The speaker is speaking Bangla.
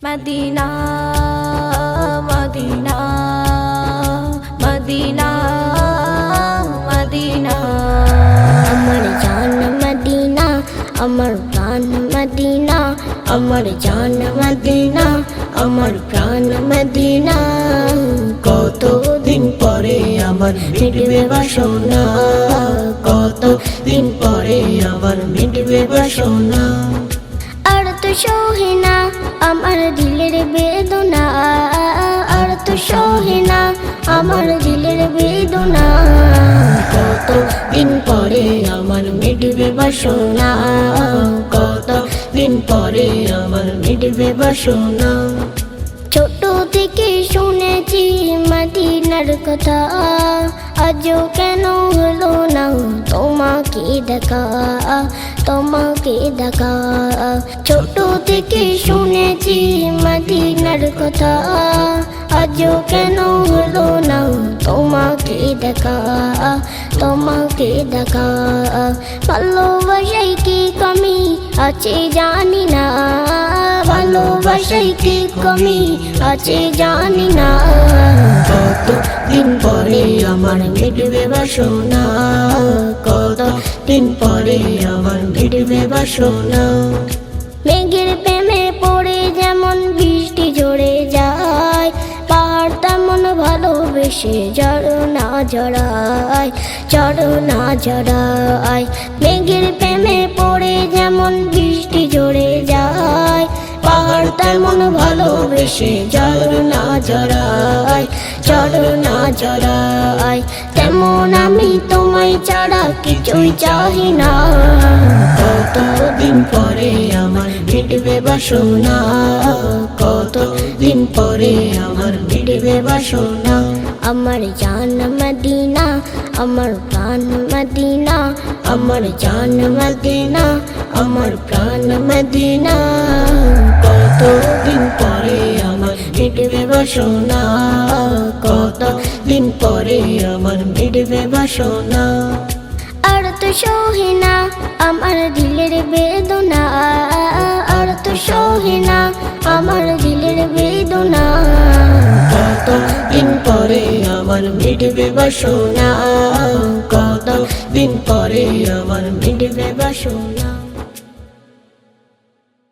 মদিনা মদিনা মদিনা মদিনা আমার জান মদিনা আমার প্রাণ মদিনা আমার জান মদিনা আমার প্রাণ মদিনা কতদিন পরে আমার মিটবে বাসনা, কতদিন পরে আমার মিটবে বাসনা। আর তো সহে না আমার দিলের বেদনা, আর তো সহে না আমার দিলের বেদনা। কতদিন পরে আমার মিটবে বাসনা, কতদিন পরে আমার মিটবে বাসনা। ছোট থেকে শুনেছি মদিনার কথা, আজও কেন হলো না তোমাকে দেখা, তোমাকে দেখা। ছোট থেকে শুনেছি মদিনার কথা, আজও কেন হলো না তোমাকে দেখা, তোমাকে দেখা। ভালোবাসাই কি কমি আছে জানি না, ভালোবাসাই কি কমি আছে জানি না। কতদিন পরে আমার মিটবে বাসনা, কতদিন পরে আমার মিটবে বাসনা। মেঘের প্রেমে পড়ে যেমন বৃষ্টি ঝরে যায়, পাহাড় তেমন ভালোবেসে ঝরনা ঝরায়, ঝরনা ঝরায়। মেঘের প্রেমে পড়ে যেমন বৃষ্টি ঝরে যায়, পাহাড় তেমন ভালোবেসে ঝরনা ঝরায়, ঝরনা ঝরায়। তেমন আমি তোমায় ছাড়া কিছুই চাহি না। কতদিন পরে আমার মিটবে বাসনা, কতদিন পরে আমার মিটবে বাসনা। আমার জান মদিনা আমার প্রাণ মদিনা, আমার জান মদিনা আমার প্রাণ মদিনা। কতদিন পরে আমার মিটবে বাসনা, কতদিন পরে আমার মিটবে বাসনা। আর তো সহে না আমার দিলের বেদনা, আর তো সহে না আমার দিলের বেদনা। কতদিন পরে আমার মিটবে বাসনা, কতদিন পরে আমার মিটবে বাসনা।